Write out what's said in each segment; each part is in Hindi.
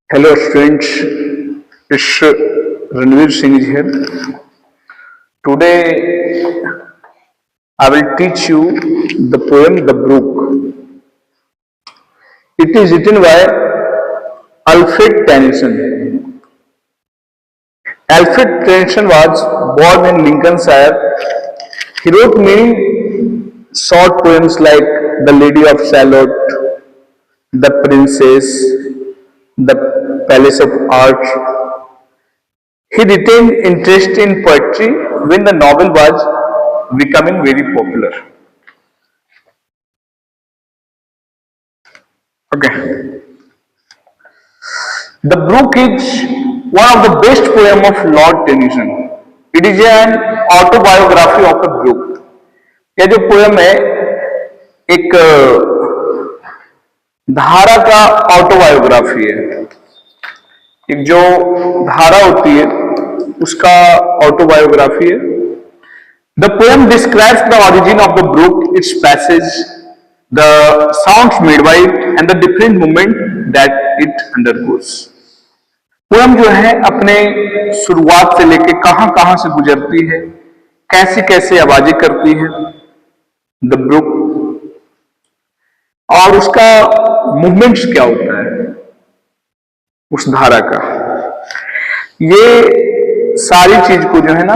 Hello students, it's Ranveer Singh here. Today I will teach you the poem The Brook. It is written by Alfred Tennyson. Alfred Tennyson was born in Lincolnshire. He wrote many short poems like The Lady of Shalott, The Princess, The Palace of Art. He retained interest in poetry when the novel was becoming very popular. Okay. The Brook is one of the best poem of Lord Tennyson. It is an autobiography of a brook. यह जो पोयम है एक धारा का ऑटोबायोग्राफी है। एक जो धारा होती है उसका ऑटोबायोग्राफी है। The poem describes the origin of the brook, its passage, the sounds made by it, and the different movement that it undergoes. Poem जो है अपने शुरुआत से लेके कहां कहां से गुजरती है, कैसी कैसे आवाजें करती है द ब्रुक, और उसका मूवमेंट्स क्या होता है उस धारा का। ये सारी चीज को जो है ना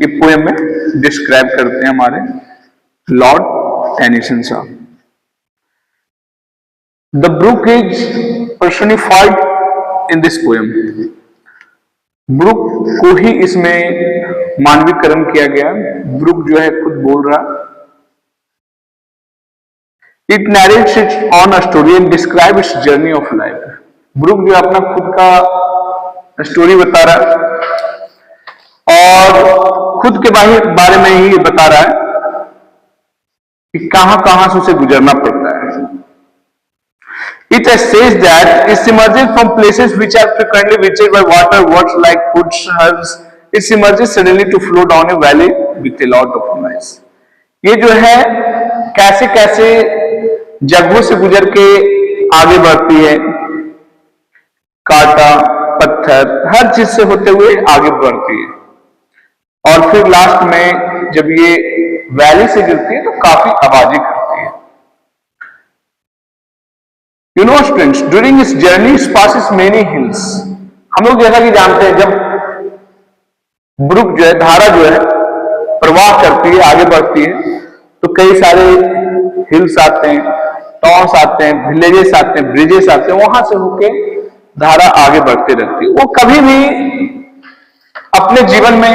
ये पोएम में डिस्क्राइब करते हैं हमारे लॉर्ड टेनिसन साहब। The brook is personified in this poem. Brook को ही इसमें मानवीकरण किया गया। ब्रुक जो है खुद बोल रहा। It narrates its own a story and describe its journey of life. Brook जो अपना खुद का स्टोरी बता रहा है और खुद के बारे में ही बता रहा है कि कहां कहां से उसे गुजरना पड़ता है। It says that it emerges from places which are frequently visited by water words like woods, herbs. It emerges suddenly to flow down a valley with a lot of noise. ये जो है कैसे कैसे जगहों से गुजर के आगे बढ़ती है, कांटा पत्थर हर चीज से होते हुए आगे बढ़ती है और फिर लास्ट में जब ये वैली से गिरती है तो काफी आवाजें करती है। You know students, during its journey it passes many hills. हम लोग जैसा कि जानते हैं जब ब्रुक जो है धारा जो है प्रवाह करती है आगे बढ़ती है तो कई सारे हिल्स आते हैं, टाउन्स आते हैं, विलेजेस आते हैं, ब्रिजेस आते हैं, वहां से होके धारा आगे बढ़ती रहती है। वो कभी भी अपने जीवन में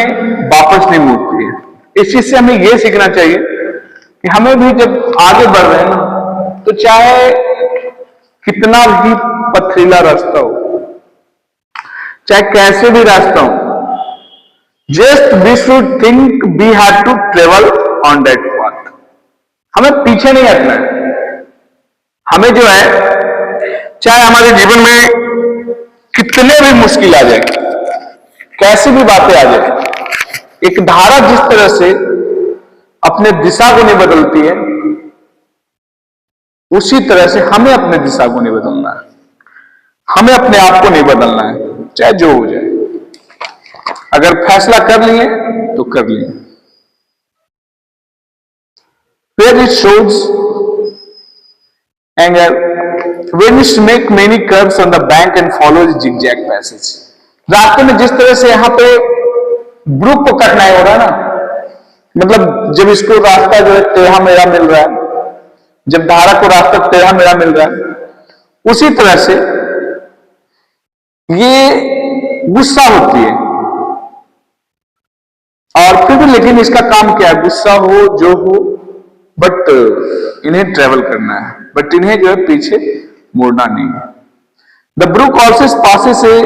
वापस नहीं मुड़ती है। इस चीज से हमें यह सीखना चाहिए कि हमें भी जब आगे बढ़ रहे हैं ना तो चाहे कितना भी पथरीला रास्ता हो, चाहे कैसे भी रास्ता हो, just we should think we have to travel on that path. हमें पीछे नहीं हटना है। हमें जो है चाहे हमारे जीवन में कितने भी मुश्किल आ जाए, कैसी भी बातें आ जाए, एक धारा जिस तरह से अपने दिशा को नहीं बदलती है उसी तरह से हमें अपने दिशा को नहीं बदलना है। हमें अपने आप को नहीं बदलना है, चाहे जो हो जाए। अगर फैसला कर लिए तो कर लिए। Where it shows anger, when it make many curves on the bank and follows zigzag passage. रास्ते में जिस तरह से यहाँ पे ब्रुक को कठिनाई हो रहा है ना, मतलब जब इसको रास्ता जो है टेढ़ा मेढ़ा मिल रहा है, जब धारा को रास्ता टेढ़ा मेढ़ा मिल रहा है, उसी तरह से ये गुस्सा होती है और फिर भी लेकिन इसका काम क्या है, गुस्सा हो जो हो, बट इन्हें ट्रेवल करना है, बट इन्हें जो है पीछे मुड़ना नहीं है। The brook also passes a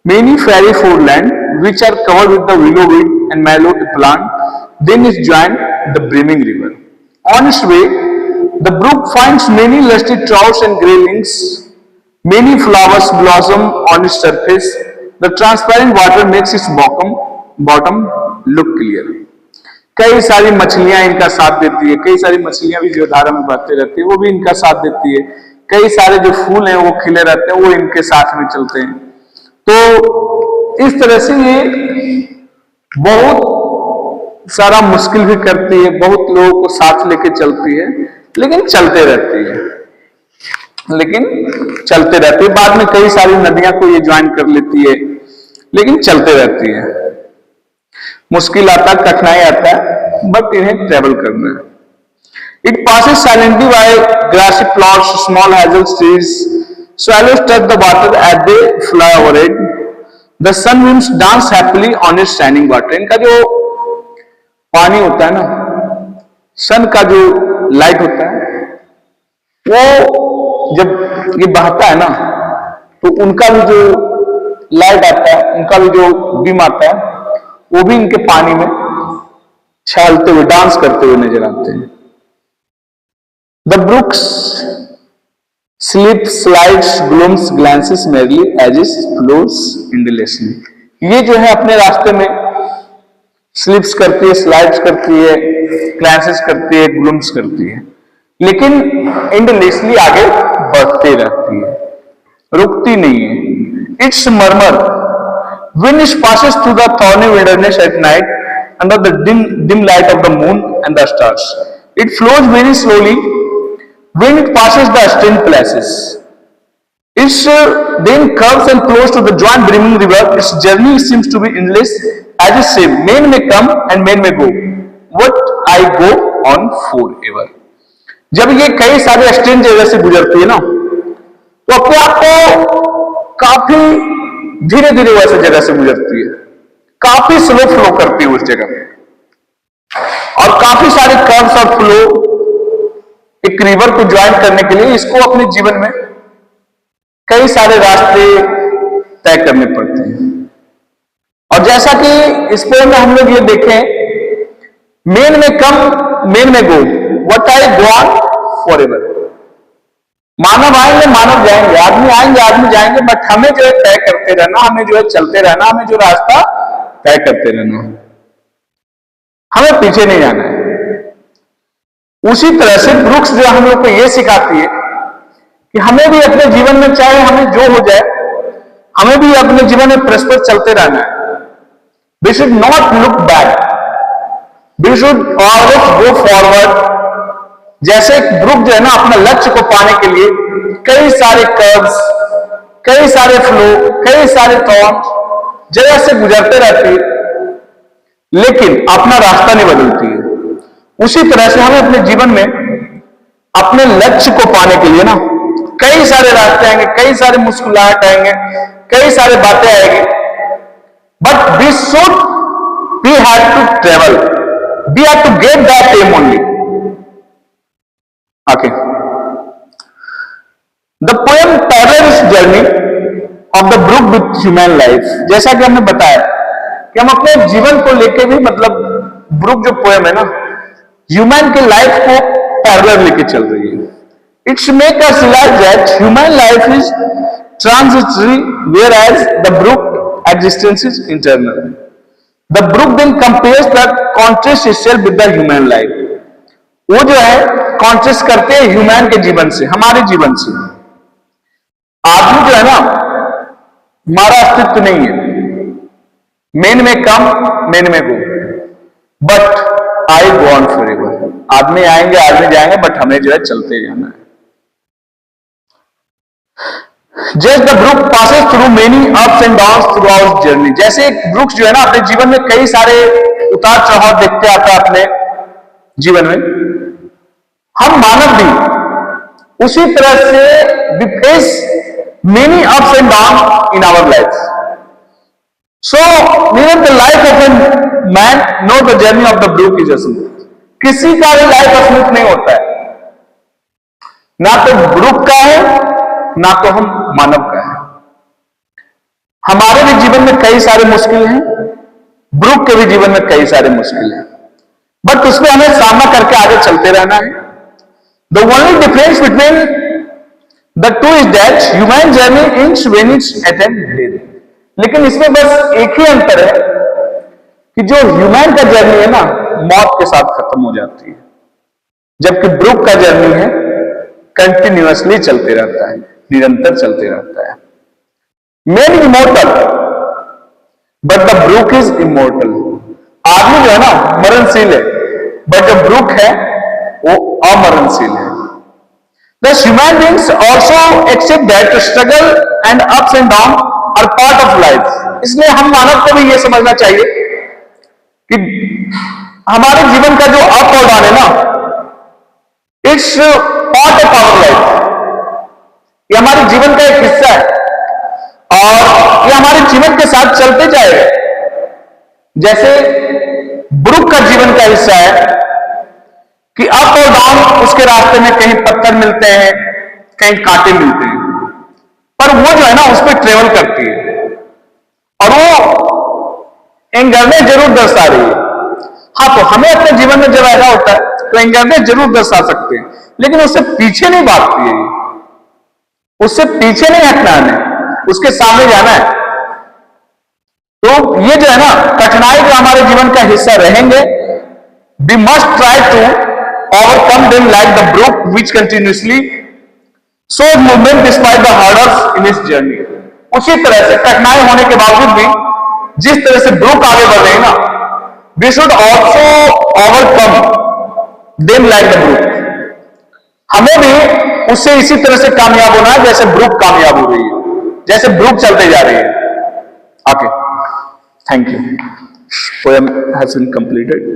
many fairy foreland which are covered with the willow weed and mallow plant. Then is joined the brimming river. On its way, the brook finds many lusty trouts and graylings. Many flowers blossom on its surface. The transparent water makes its bottom look clear. कई सारी मछलियां इनका साथ देती है, कई सारी मछलियां भी जो धारा में बहते रहती है वो भी इनका साथ देती है। कई सारे जो फूल हैं वो खिले रहते हैं, वो इनके साथ में चलते हैं। तो इस तरह से ये बहुत सारा मुश्किल भी करती है, बहुत लोगों को साथ लेके चलती है, लेकिन चलते रहती है, बाद में कई सारी नदियां को ये ज्वाइन कर लेती है, लेकिन चलते रहती है। मुश्किल आता, कठिनाई आता है, बट इन्हें ट्रेवल करना है। It passes silently by grassy plots, small hazel trees. Swallows touch the water as they fly over it. The sunbeams dance happily on its shining water. इनका जो पानी होता है ना, सन का जो लाइट होता है, वो जब ये बहता है ना, तो उनका भी जो लाइट आता है, उनका भी जो बीम आता है, वो भी इनके पानी में छालते हुए, डांस करते हुए नजर आते हैं। The brooks slips, slides, glooms, glances merrily as it flows endlessly. ये जो है अपने रास्ते में स्लिप्स करती है, स्लाइड्स करती है, ग्लांसेस करती है, ग्लूम्स करती है, लेकिन एंडलेसली आगे बढ़ती रहती है, रुकती नहीं है। Its murmur when it passes through the thorny wilderness at night under the dim light of the moon and the stars. It flows very slowly when it passes the strange places. It then curves and flows to the joint brimming river. Its journey seems to be endless as it says, men may come and men may go, but I go on forever. जब ये कई सारे स्ट्रेंज जगह से गुजरती है ना, तो अपने आप को काफी धीरे धीरे वैसे जगह से गुजरती है, काफी स्लो फ्लो करती है उस जगह में, और काफी सारे कर्व्स और फ्लो एक रिवर को ज्वाइन करने के लिए इसको अपने जीवन में कई सारे रास्ते तय करने पड़ते हैं। और जैसा कि इस पोएम में हम लोग ये देखें, मेन में come men may go, what I go on forever. मानव आएंगे मानव जाएंगे, आदमी आएंगे आदमी जाएंगे, बट हमें जो है तय करते रहना, हमें जो है चलते रहना, हमें जो रास्ता तय करते रहना, हमें पीछे नहीं जाना है। उसी तरह से ब्रूक्स जो हम लोग को यह सिखाती है कि हमें भी अपने जीवन में, चाहे हमें जो हो जाए, हमें भी अपने जीवन में परस्पर चलते रहना है। We should not look back, we should always go forward. जैसे ब्रूक जो है ना, अपना लक्ष्य को पाने के लिए कई सारे कर्व्स, कई सारे फ्लो, कई सारे थॉर्न्स जगह से गुजरते रहती है, लेकिन अपना रास्ता नहीं बदलती है। उसी तरह से हमें अपने जीवन में अपने लक्ष्य को पाने के लिए ना कई सारे रास्ते आएंगे, कई सारे मुश्किलात आएंगे, कई सारे बातें आएंगी, but we have to travel, we have to get that aim only. Okay, the poem parallels journey of the brook with human life. जैसा कि हमने बताया कि हम अपने जीवन को लेके भी, मतलब ब्रूक जो पोएम है ना, ह्यूमन के लाइफ को पैरेलल लेके चल रही है। It's make us realise that human life is transitory whereas the brook existence is internal. The brook then compares the contrast itself with the human life. वो जो है कॉन्ट्रास्ट करते हैं ह्यूमन के जीवन से, हमारे जीवन से। आदमी जो है ना, हमारा अस्तित्व नहीं है, मेन में come men may go, but I go on forever. आदमी आएंगे आदमी जाएंगे, बट हमें जो है चलते जाना है। Just the brook passes through many ups and downs through our journey. जैसे ब्रूक जो है ना, अपने जीवन में कई सारे उतार चढ़ाव देखते आता है अपने जीवन में, हम मानव भी उसी तरह से we face many ups and down in our life. So neither the life of a man nor the journey of the brook is smooth। किसी का भी लाइफ स्मूथ नहीं होता है, ना तो ब्रूक का है ना तो हम मानव का है। हमारे भी जीवन में कई सारे मुश्किल हैं, ब्रूक के भी जीवन में कई सारे मुश्किल हैं, बट उसमें हमें सामना करके आगे चलते रहना है। The only difference between the two is that human journey ends when it's at an end। लेकिन इसमें बस एक ही अंतर है कि जो ह्यूमन का जर्नी है ना, मौत के साथ खत्म हो जाती है, जबकि ब्रूक का जर्नी है कंटिन्यूअसली चलते रहता है, निरंतर चलते रहता है। Man immortal but the brook is immortal. आदमी जो है ना मरणशील है, बट जो ब्रूक है वो अमरणशील है। The human beings also accept that struggle and ups and down are part of life. इसलिए हम मानव को भी यह समझना चाहिए कि हमारे जीवन का जो अप और डाउन है ना, it's part of our life. ये हमारे जीवन का एक हिस्सा है और ये हमारे जीवन के साथ चलते जाएगा। जैसे ब्रूक का जीवन का हिस्सा है कि अप और डाउन उसके रास्ते में कहीं पत्थर मिलते हैं, कहीं कांटे मिलते हैं, पर वो जो है ना उस पर ट्रेवल करती है और वो एंगरने जरूर दर्शा रही है। हाँ, तो हमें अपने जीवन में जब ऐसा होता है तो एंगरने जरूर दर्शा सकते हैं, लेकिन उससे पीछे नहीं भागती है, उससे पीछे नहीं हटना है, उसके सामने जाना है। तो ये जो है ना कठिनाई जो हमारे जीवन का हिस्सा रहेंगे, we must try to overcome them like the brook which continuously shows movement despite the hurdles in its journey। उसी तरह से कठिनाई होने के बावजूद भी जिस तरह से ब्रूक आगे बढ़ रहे हैं ना, we should also overcome them like the brook। हमें भी उससे इसी तरह से कामयाब होना है जैसे ब्रूक कामयाब हो रही है, जैसे ब्रूक चलते जा रही है। Okay, thank you. Poem has been completed.